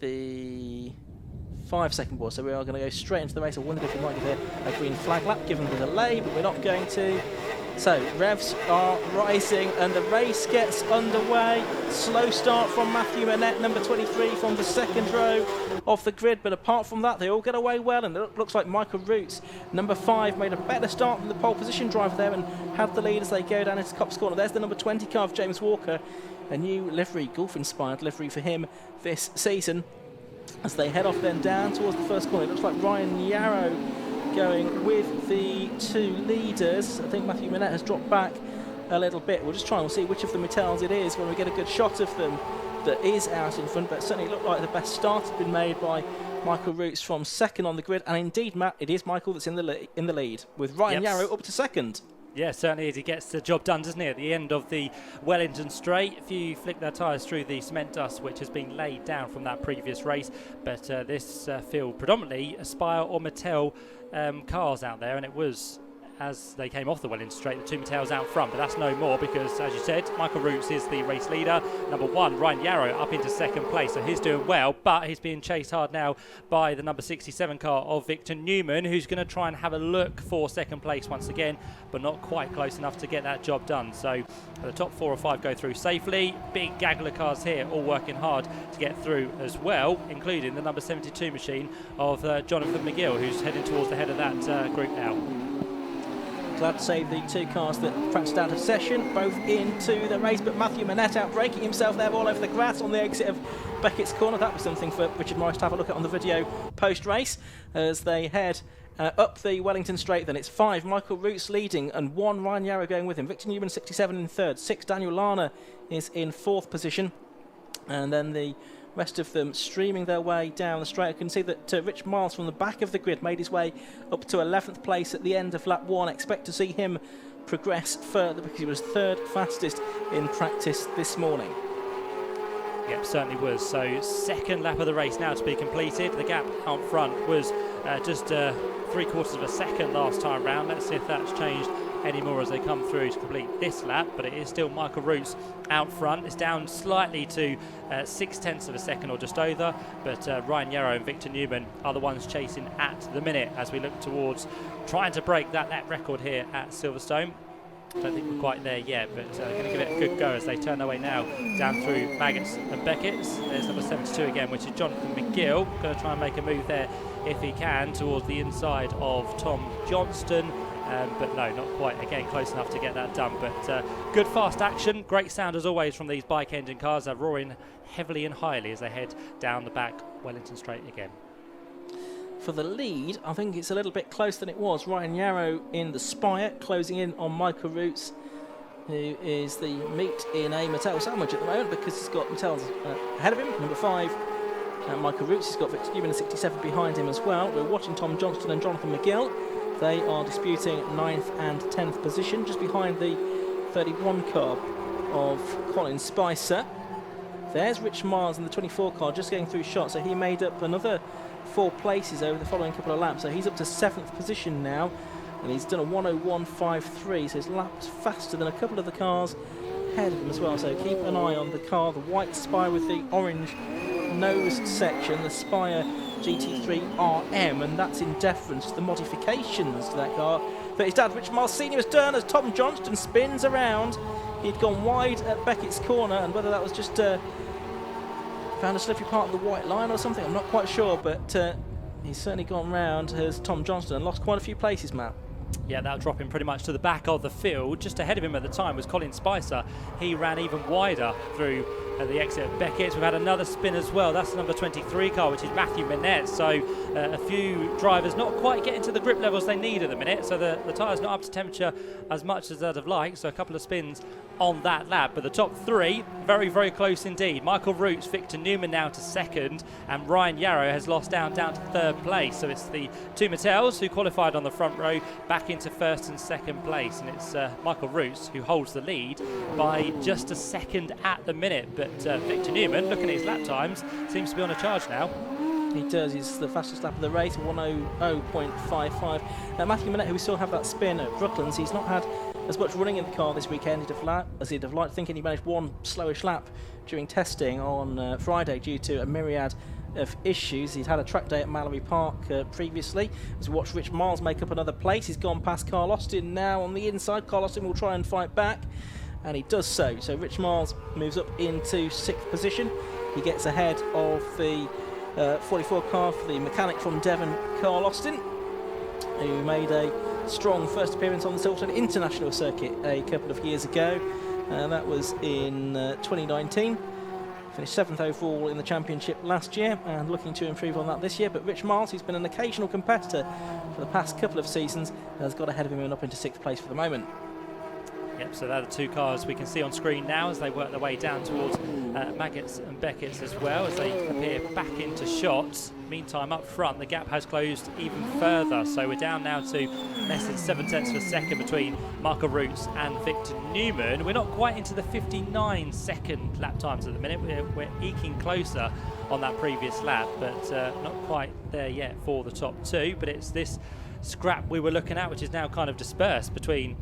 the 5-second board, so we are going to go straight into the race. I wondered if we might get a green flag lap given the delay, but we're not going to. So revs are rising and the race gets underway. Slow start from Matthew Manette, number 23, from the second row of the grid, but apart from that they all get away well, and it looks like Michael Roots, number 5, made a better start than the pole position driver there and had the lead as they go down into Cops Corner. There's the number 20 car of James Walker, a new livery, golf-inspired livery for him this season. As they head off then down towards the first corner, it looks like Ryan Yarrow going with the 2 leaders. I think Matthew Manette has dropped back a little bit. We'll just try and see which of the Mittels it is when we get a good shot of them that is out in front, but certainly it looked like the best start has been made by Michael Roots from second on the grid, and indeed, Matt, it is Michael that's in the lead, with Ryan Yarrow up to second. Yeah, certainly is. He gets the job done, doesn't he, at the end of the Wellington straight. A few flick their tyres through the cement dust which has been laid down from that previous race, but this field predominantly Aspire or Mattel cars out there, and it was, as they came off the Wellington straight, the 2 Mattels out front, but that's no more because, as you said, Michael Roots is the race leader. Number 1, Ryan Yarrow, up into second place, so he's doing well, but he's being chased hard now by the number 67 car of Victor Newman, who's going to try and have a look for second place once again, but not quite close enough to get that job done. So the top 4 or 5 go through safely. Big gaggle of cars here, all working hard to get through as well, including the number 72 machine of Jonathan McGill, who's heading towards the head of that group now. Glad to say the 2 cars that practiced out of session, both into the race, but Matthew Manette out braking himself there all over the grass on the exit of Beckett's Corner. That was something for Richard Morris to have a look at on the video post-race as they head up the Wellington straight. Then it's 5, Michael Roots leading, and 1, Ryan Yarrow going with him. Victor Newman 67 in third, 6, Daniel Lana is in 4th position, and then the rest of them streaming their way down the straight. I can see that Rich Miles from the back of the grid made his way up to 11th place at the end of lap 1. Expect to see him progress further because he was 3rd fastest in practice this morning. Yep, certainly was. So second lap of the race now to be completed. The gap out front was just 3/4 of a second last time round. Let's see if that's changed anymore as they come through to complete this lap, but it is still Michael Roots out front. It's down slightly to 0.6 of a second or just over, but Ryan Yarrow and Victor Newman are the ones chasing at the minute as we look towards trying to break that lap record here at Silverstone. I don't think we're quite there yet, but going to give it a good go as they turn their way now down through Maggots and Beckett's. There's number 72 again, which is Jonathan McGill. Going to try and make a move there if he can towards the inside of Tom Johnston. But no, not quite, again, close enough to get that done. But good fast action, great sound as always from these bike engine cars. They're roaring heavily and highly as they head down the back Wellington straight again. For the lead, I think it's a little bit closer than it was. Ryan Yarrow in the Spire, closing in on Michael Roots, who is the meat in a Mattel sandwich at the moment because he's got Mattel's ahead of him, number 5. Michael Roots has got Victor Newman and 67 behind him as well. We're watching Tom Johnston and Jonathan McGill. They are disputing 9th and 10th position, just behind the 31 car of Colin Spicer. There's Rich Miles in the 24 car, just going through shots, so he made up another 4 places over the following couple of laps, so he's up to 7th position now, and he's done a 1:01.53, so he's lapped faster than a couple of the cars ahead of him as well. So keep an eye on the car, the white Spire with the orange nose section, the Spire GT3 RM, and that's in deference to the modifications to that car that his dad Rich Miles Senior has done as Tom Johnston spins around. He'd gone wide at Beckett's Corner, and whether that was just found a slippery part of the white line or something, I'm not quite sure, but he's certainly gone round as Tom Johnston and lost quite a few places, Matt. Yeah, that'll drop him pretty much to the back of the field. Just ahead of him at the time was Colin Spicer. He ran even wider through the exit of Beckett's. We've had another spin as well. That's the number 23 car, which is Matthew Manette. So a few drivers not quite getting to the grip levels they need at the minute. So the tyre's not up to temperature as much as they'd have liked. So a couple of spins on that lap. But the top 3, very, very close indeed. Michael Roots, Victor Newman now to 2nd. And Ryan Yarrow has lost down to 3rd place. So it's the 2 Mattels who qualified on the front row back into 1st and 2nd place. And it's Michael Roots who holds the lead by just a second at the minute. But Victor Newman, looking at his lap times, seems to be on a charge now. He does. He's the fastest lap of the race, 1:00.55. Matthew Manette, who we still have that spin at Brooklands, he's not had as much running in the car this weekend as he'd have liked, thinking he managed one slowish lap during testing on Friday due to a myriad of issues. He'd had a track day at Mallory Park previously. As we watch Rich Miles make up another place, he's gone past Carl Austin now on the inside. Carl Austin will try and fight back, and he does so. So Rich Miles moves up into 6th position. He gets ahead of the 44 car for the mechanic from Devon, Carl Austin, who made a strong first appearance on the Silverstone International Circuit a couple of years ago. That was in 2019. Finished 7th overall in the championship last year and looking to improve on that this year. But Rich Miles, who's been an occasional competitor for the past couple of seasons, has got ahead of him and up into 6th place for the moment. Yep, so they're the two cars we can see on screen now as they work their way down towards Maggots and Beckett's as well, as they appear back into shots. Meantime, up front, the gap has closed even further, so we're down now to less than 7/10 of a second between Michael Roots and Victor Newman. We're not quite into the 59-second lap times at the minute. We're eking closer on that previous lap, but not quite there yet for the top two. But it's this scrap we were looking at, which is now kind of dispersed between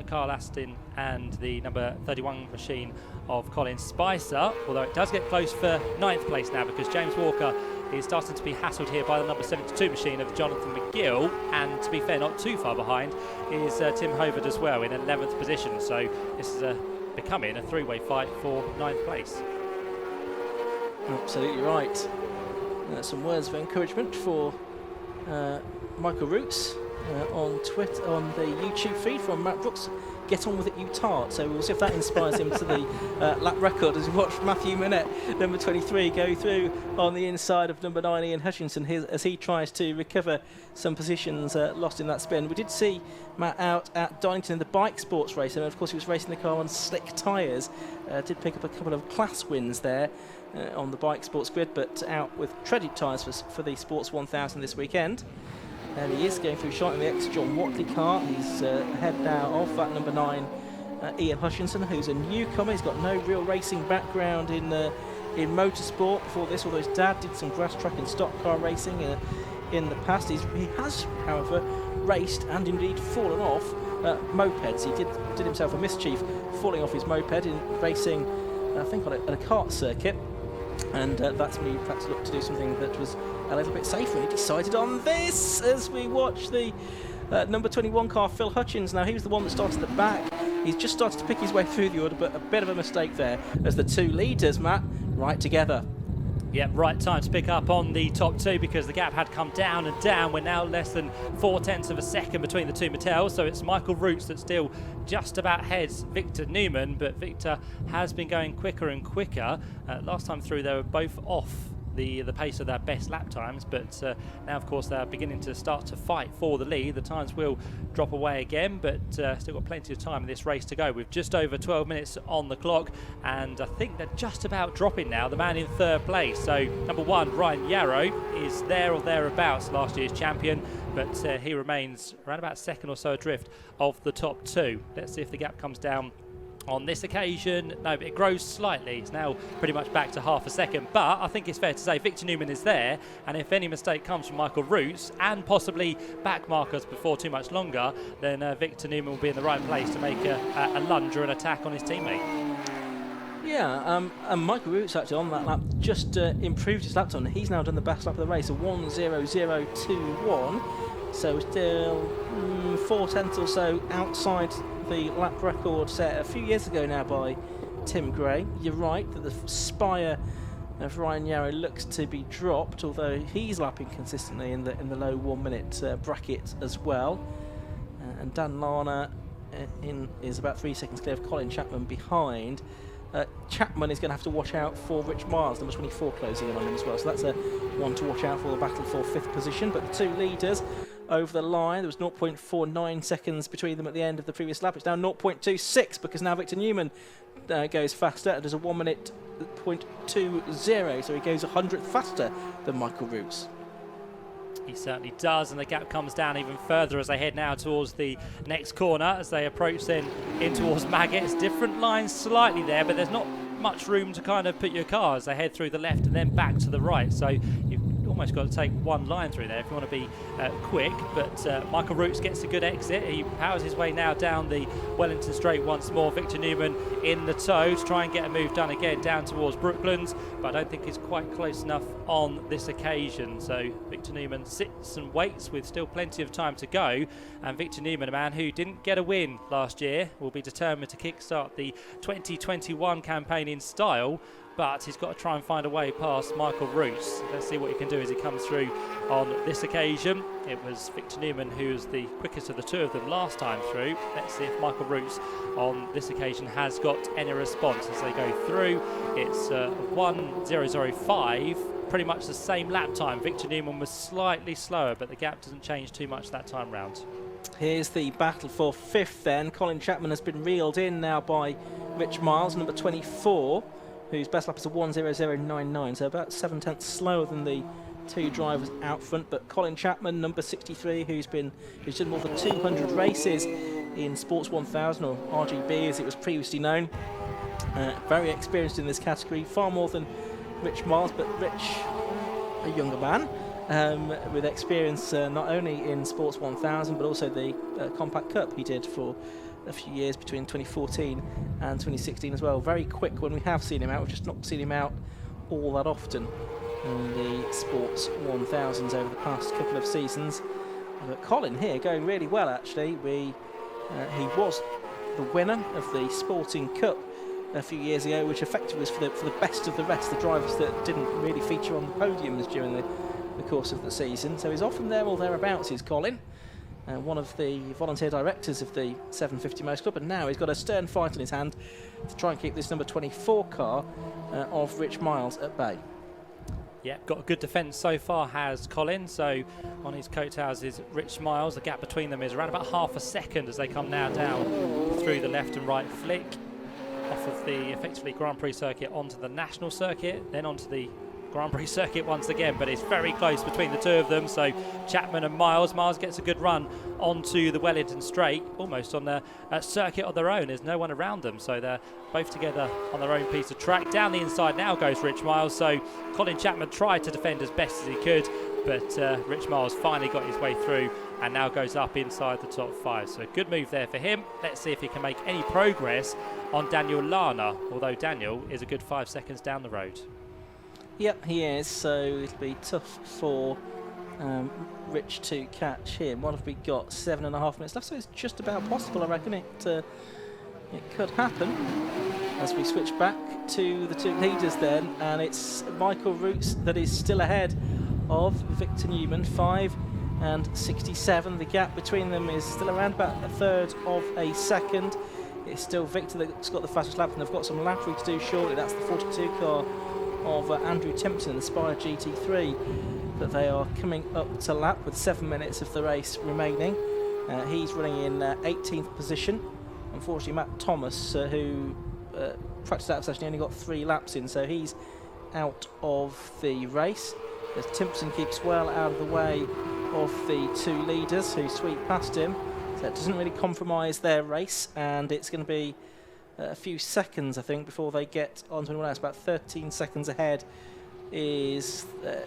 Carl Aston and the number 31 machine of Colin Spicer, although it does get close for 9th place now, because James Walker is starting to be hassled here by the number 72 machine of Jonathan McGill, and to be fair, not too far behind is Tim Hovard as well in 11th position. So this is becoming a three-way fight for 9th place. Absolutely right. Some words of encouragement for Michael Roots on Twitter, on the YouTube feed from Matt Brooks. Get on with it, you tart. So we'll see if that inspires him to the lap record as we watch Matthew Minette, number 23, go through on the inside of number 9 Ian Hutchinson as he tries to recover some positions lost in that spin. We did see Matt out at Donington in the bike sports race, and of course he was racing the car on slick tyres. Did pick up a couple of class wins there on the bike sports grid, but out with treaded tyres for the Sports 1000 this weekend. And he is going through shot in the ex-John Watley car. He's ahead now of that number 9 Ian Hutchinson, who's a newcomer. He's got no real racing background in motorsport before this, although his dad did some grass track and stock car racing in the past. He has, however, raced and indeed fallen off mopeds. He did himself a mischief falling off his moped in racing, I think, on a kart circuit. And that's when he perhaps looked to do something that was a little bit safer. He decided on this as we watch the number 21 car, Phil Hutchins. Now, he was the one that started at the back. He's just started to pick his way through the order, but a bit of a mistake there as the two leaders, Matt, right together. Yeah, right time to pick up on the top two, because the gap had come down and down. We're now less than 0.4 of a second between the two Mattels, so it's Michael Roots that still just about heads Victor Newman, but Victor has been going quicker and quicker. Last time through, they were both off the pace of their best lap times, but now of course they're beginning to start to fight for the lead. The times will drop away again, but still got plenty of time in this race to go. We've just over 12 minutes on the clock, and I think they're just about dropping now. The man in 3rd place, so number 1 Ryan Yarrow, is there or thereabouts, last year's champion, but he remains around about 2nd or so adrift of the top two. Let's see if the gap comes down on this occasion. No, but it grows slightly. It's now pretty much back to half a second, but I think it's fair to say Victor Newman is there, and if any mistake comes from Michael Roots and possibly back markers before too much longer, then Victor Newman will be in the right place to make a lunge or an attack on his teammate. Yeah, and Michael Roots actually on that lap just improved his lap time. He's now done the best lap of the race, a 1:00.21, so still 0.4 or so outside the lap record set a few years ago now by Tim Gray. You're right that the spire of Ryan Yarrow looks to be dropped, although he's lapping consistently in the low 1 minute bracket as well. And Dan Lana is about 3 seconds clear of Colin Chapman behind. Chapman is going to have to watch out for Rich Miles, number 24, closing in on him as well. So that's a one to watch out for, the battle for 5th position. But the two leaders over the line, there was 0.49 seconds between them at the end of the previous lap. It's now 0.26 because now Victor Newman goes faster and does a 1 minute 0.20, so he goes 100th faster than Michael Roots. He certainly does, and the gap comes down even further as they head now towards the next corner, as they approach then in towards Maggots. Different lines slightly there, but there's not much room to kind of put your car as they head through the left and then back to the right. So you've almost got to take one line through there if you want to be quick, but Michael Roots gets a good exit. He powers his way now down the Wellington Straight once more. Victor Newman in the tow to try and get a move done again down towards Brooklands, but I don't think he's quite close enough on this occasion. So Victor Newman sits and waits with still plenty of time to go, and Victor Newman, a man who didn't get a win last year, will be determined to kickstart the 2021 campaign in style, but he's got to try and find a way past Michael Roots. Let's see what he can do as he comes through on this occasion. It was Victor Newman who was the quickest of the two of them last time through. Let's see if Michael Roots on this occasion has got any response as they go through. It's 1:0:05, pretty much the same lap time. Victor Newman was slightly slower, but the gap doesn't change too much that time round. Here's the battle for fifth then. Colin Chapman has been reeled in now by Rich Miles, number 24, whose best lap is a 1:00:99, so about 7/10 slower than the two drivers out front. But Colin Chapman, number 63, who's done more than 200 races in Sports 1000, or RGB as it was previously known, very experienced in this category, far more than Rich Miles, but Rich, a younger man, with experience not only in Sports 1000 but also the Compact Cup he did for a few years between 2014 and 2016 as well. Very quick when we have seen him out. We've just not seen him out all that often in the Sports 1000s over the past couple of seasons. But Colin here going really well actually. He was the winner of the Sporting Cup a few years ago, which effectively was for the best of the rest, the drivers that didn't really feature on the podiums during the course of the season. So he's often there or thereabouts, is Colin. One of the volunteer directors of the 750 Most Club, and now he's got a stern fight in his hand to try and keep this number 24 car of Rich Miles at bay. Yeah, got a good defence so far has Colin, so on his coattails is Rich Miles. The gap between them is around about half a second as they come now down through the left and right flick off of the effectively Grand Prix circuit onto the national circuit, then onto the Grand Prix circuit once again, but it's very close between the two of them. So Chapman and Miles gets a good run onto the Wellington Straight, almost on a circuit of their own. There's no one around them, so they're both together on their own piece of track. Down the inside now goes Rich Miles, so Colin Chapman tried to defend as best as he could, but Rich Miles finally got his way through and now goes up inside the top five. So good move there for him. Let's see if he can make any progress on Daniel Lana, although Daniel is a good 5 seconds down the road. Yep, he is, so it'll be tough for Rich to catch him. What have we got? 7.5 minutes left, so it's just about possible, I reckon. It could happen as we switch back to the two leaders then, and it's Michael Roots that is still ahead of Victor Newman, 5 and 67. The gap between them is still around about a third of a second. It's still Victor that's got the fastest lap, and they've got some lapping to do shortly. That's the 42 car of Andrew Timpson in the Spire GT3 that they are coming up to lap with 7 minutes of the race remaining. He's running in 18th position. Unfortunately, Matt Thomas, who practiced out of session, only got 3 laps in, so he's out of the race. As Timpson keeps well out of the way of the two leaders who sweep past him, so it doesn't really compromise their race, and it's going to be a few seconds, I think, before they get onto anyone else. About 13 seconds ahead is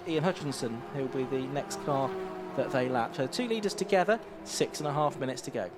Ian Hutchinson, who will be the next car that they lap. So 2 leaders together, 6.5 minutes to go.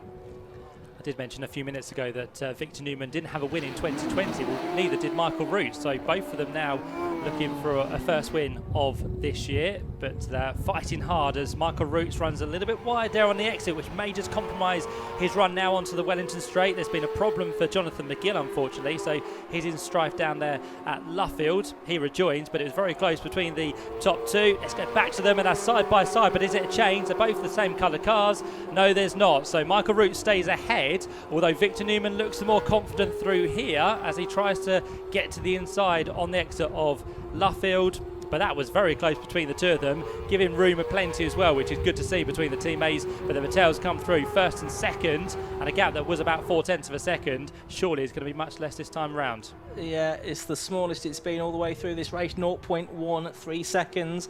I did mention a few minutes ago that Victor Newman didn't have a win in 2020. Well, neither did Michael Roots. So both of them now looking for a first win of this year. But they're fighting hard as Michael Roots runs a little bit wide there on the exit, which may just compromise his run now onto the Wellington Straight. There's been a problem for Jonathan McGill, unfortunately. So he's in strife down there at Luffield. He rejoins, but it was very close between the top two. Let's get back to them, and that's side by side. But is it a change? They're both the same colour cars. No, there's not. So Michael Roots stays ahead, although Victor Newman looks more confident through here as he tries to get to the inside on the exit of Luffield. But that was very close between the two of them, giving room a plenty as well, which is good to see between the teammates. But the Mattels come through first and second, and a gap that was about 0.4 of a second. Surely it's going to be much less this time round. Yeah, it's the smallest it's been all the way through this race, 0.13 seconds.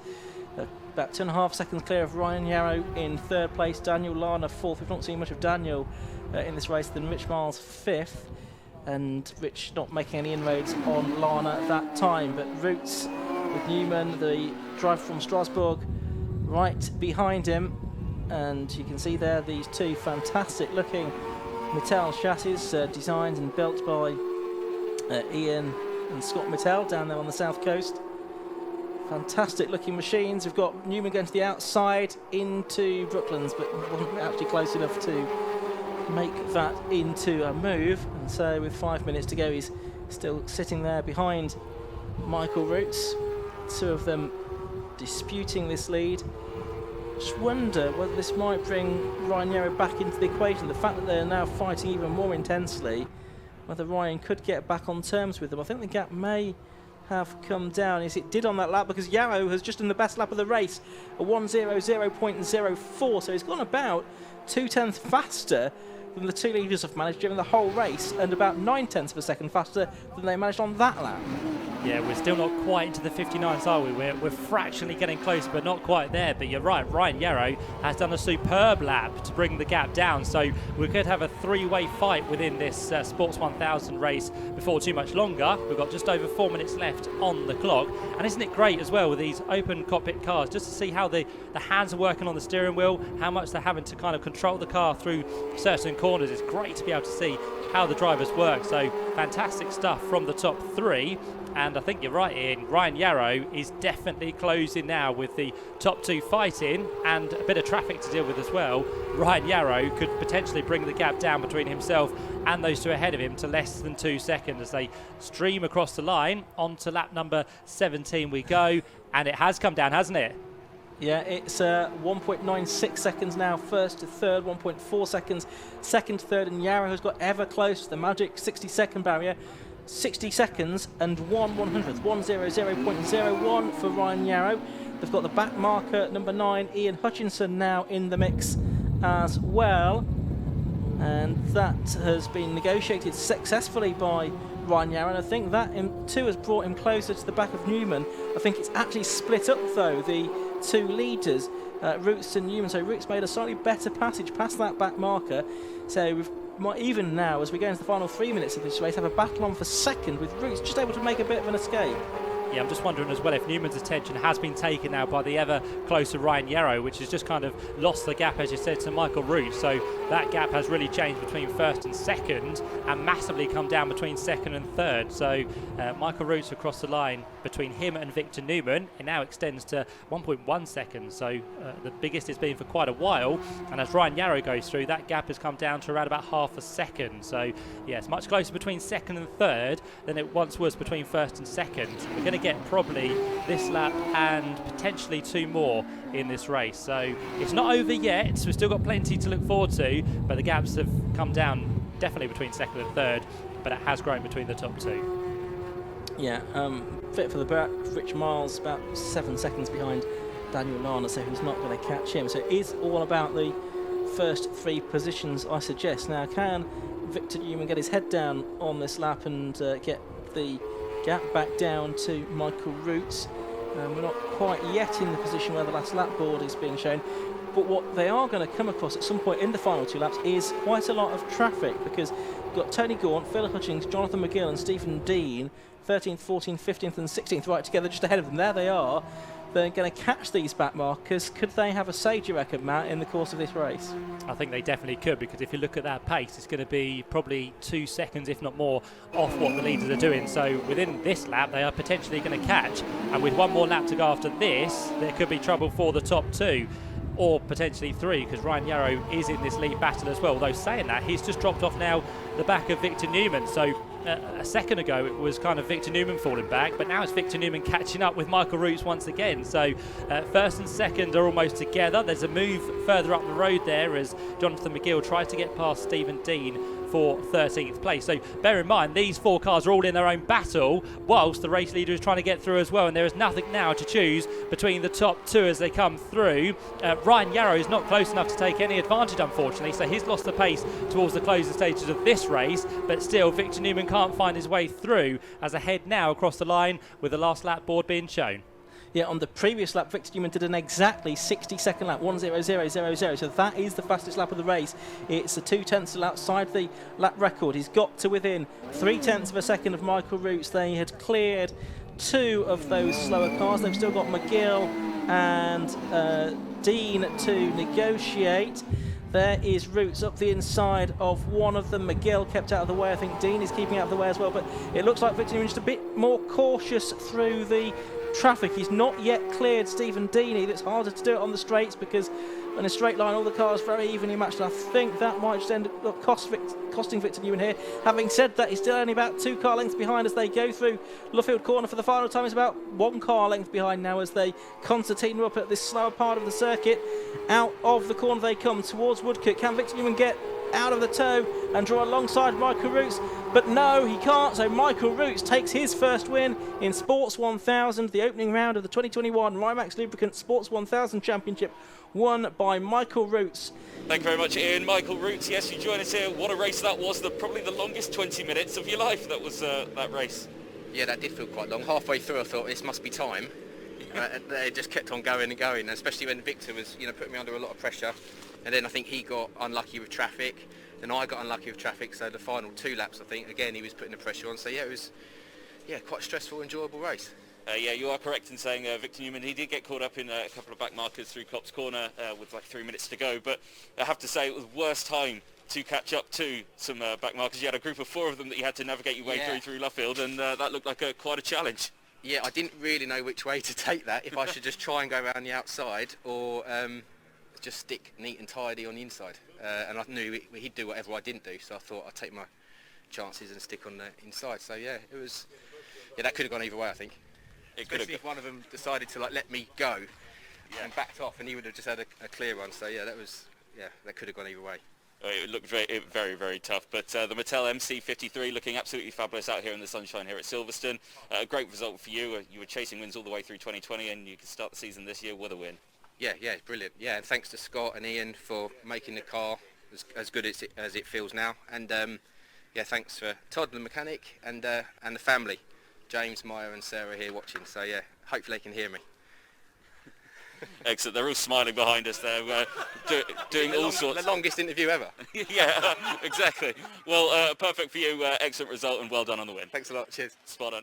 About 2.5 seconds clear of Ryan Yarrow in third place, Daniel Lana fourth. We've not seen much of Daniel in this race, then Rich Miles fifth, and Rich not making any inroads on Lana at that time. But Roots with Newman, the driver from Strasbourg, right behind him. And you can see there these two fantastic looking Mittal chassis designed and built by Ian and Scott Mittal down there on the south coast. Fantastic looking machines. We've got Newman going to the outside into Brooklands, but wasn't actually close enough to make that into a move. And so with 5 minutes to go, he's still sitting there behind Michael Roots. Two of them disputing this lead. Just wonder whether this might bring Ryan Yarrow back into the equation. The fact that they're now fighting even more intensely, whether Ryan could get back on terms with them. I think the gap may have come down, as it did on that lap, because Yarrow has just done the best lap of the race, a 1:00.04, so he's gone about 0.2 faster than the two leaders have managed during the whole race, and about 0.9 of a second faster than they managed on that lap. Yeah, we're still not quite into the 59s, are we? We're fractionally getting closer, but not quite there. But you're right, Ryan Yarrow has done a superb lap to bring the gap down. So we could have a three-way fight within this Sports 1000 race before too much longer. We've got just over 4 minutes left on the clock. And isn't it great as well with these open cockpit cars, just to see how the hands are working on the steering wheel, how much they're having to kind of control the car through certain corners. It's great to be able to see how the drivers work. So fantastic stuff from the top three. And I think you're right, Ian. Ryan Yarrow is definitely closing now with the top two fighting and a bit of traffic to deal with as well. Ryan Yarrow could potentially bring the gap down between himself and those two ahead of him to less than 2 seconds as they stream across the line. On to lap number 17 we go. And it has come down, hasn't it? Yeah, it's 1.96 seconds now, first to third, 1.4 seconds, second to third, and Yarrow has got ever close to the magic 60-second barrier. 60 seconds and 1/100th, 1:00.01 for Ryan Yarrow. They've got the back marker, number 9, Ian Hutchinson, now in the mix as well. And that has been negotiated successfully by Ryan Yarrow, and I think that too has brought him closer to the back of Newman. I think it's actually split up though, the two leaders, Roots and Newman. So Roots made a slightly better passage past that back marker. So we've even now, as we go into the final 3 minutes of this race, have a battle on for second, with Roots just able to make a bit of an escape. Yeah, I'm just wondering as well if Newman's attention has been taken now by the ever closer Ryan Yarrow, which has just kind of lost the gap, as you said, to Michael Roots. So that gap has really changed between first and second, and massively come down between second and third. So Michael Roots across the line between him and Victor Newman. It now extends to 1.1 seconds, so the biggest it's been for quite a while. And as Ryan Yarrow goes through, that gap has come down to around about half a second. So yeah, it's much closer between second and third than it once was between first and second. We're going to get probably this lap and potentially two more in this race. So it's not over yet, so we've still got plenty to look forward to, but the gaps have come down definitely between second and third, but it has grown between the top two. Yeah, fit for the back, Rich Miles about 7 seconds behind Daniel Lana, so he's not going to catch him. So it is all about the first three positions, I suggest. Now, can Victor Newman get his head down on this lap and get the gap back down to Michael Roots? We're not quite yet in the position where the last lap board is being shown, but what they are going to come across at some point in the final two laps is quite a lot of traffic, because we've got Tony Gaunt, Phil Hutchings, Jonathan McGill and Stephen Dean, 13th, 14th, 15th and 16th right together just ahead of them. There they are. They're going to catch these back markers. Could they have a say, do you reckon, Matt, in the course of this race? I think they definitely could, because if you look at that pace, it's going to be probably 2 seconds, if not more, off what the leaders are doing. So within this lap, they are potentially going to catch. And with one more lap to go after this, there could be trouble for the top two, or potentially three, because Ryan Yarrow is in this lead battle as well. Although saying that, he's just dropped off now the back of Victor Newman. So a second ago it was kind of Victor Newman falling back, but now it's Victor Newman catching up with Michael Roots once again. So first and second are almost together. There's a move further up the road there as Jonathan McGill tries to get past Stephen Dean for 13th place. So bear in mind, these four cars are all in their own battle, whilst the race leader is trying to get through as well, and there is nothing now to choose between the top two as they come through. Ryan Yarrow is not close enough to take any advantage, unfortunately, so he's lost the pace towards the closing stages of this race, but still Victor Newman can't find his way through as ahead now across the line with the last lap board being shown. Yeah, on the previous lap, Victor Newman did an exactly 60-second lap, 1:00.00. So that is the fastest lap of the race. It's a 0.2 outside the lap record. He's got to within 0.3 of a second of Michael Roots. They had cleared two of those slower cars. They've still got McGill and Dean to negotiate. There is Roots up the inside of one of them. McGill kept out of the way. I think Dean is keeping out of the way as well, but it looks like Victor Newman's just a bit more cautious through the traffic. He's not yet cleared Stephen Deaney. It's harder to do it on the straights because in a straight line all the cars very evenly matched, and I think that might just end up costing Victor Newman here. Having said that, he's still only about 2 car lengths behind as they go through Luffield Corner for the final time. He's about 1 car length behind now as they concertina up at this slower part of the circuit. Out of the corner they come towards Woodcote. Can Victor Newman get out of the toe and draw alongside Michael Roots? But no, he can't. So Michael Roots takes his first win in Sports 1000, the opening round of the 2021 Rymax Lubricants Sports 1000 Championship, won by Michael Roots. Thank you very much, Ian. Michael Roots, yes, you join us here. What a race that was. Probably the longest 20 minutes of your life, that was that race. Yeah, that did feel quite long. Halfway through I thought this must be time. They just kept on going and going, especially when Victor was, putting me under a lot of pressure. And then I think he got unlucky with traffic. Then I got unlucky with traffic, so the final 2 laps, I think, again, he was putting the pressure on. So yeah, it was quite a stressful, enjoyable race. Yeah, you are correct in saying Victor Newman, he did get caught up in a couple of back markers through Klopp's Corner with like 3 minutes to go. But I have to say it was the worst time to catch up to some back markers. You had a group of 4 of them that you had to navigate your way through Luffield, and that looked like quite a challenge. Yeah, I didn't really know which way to take that, if I should just try and go around the outside or just stick neat and tidy on the inside. And I knew he'd do whatever I didn't do, so I thought I'd take my chances and stick on the inside. So yeah, that could have gone either way, I think. Especially if one of them decided to let me go and backed off, and he would have just had a clear run. So yeah, that could have gone either way. It looked very, very tough, but the Mattel MC53 looking absolutely fabulous out here in the sunshine here at Silverstone. A great result for you. You were chasing wins all the way through 2020, and you could start the season this year with a win. Yeah, brilliant. Yeah, and thanks to Scott and Ian for making the car as good as it feels now. And thanks for Todd, the mechanic, and the family, James, Maya, and Sarah here watching. So yeah, hopefully they can hear me. Excellent. They're all smiling behind us there, doing all sorts. The longest interview ever. Yeah, exactly. Well, perfect for you. Excellent result, and well done on the win. Thanks a lot. Cheers. Spot on.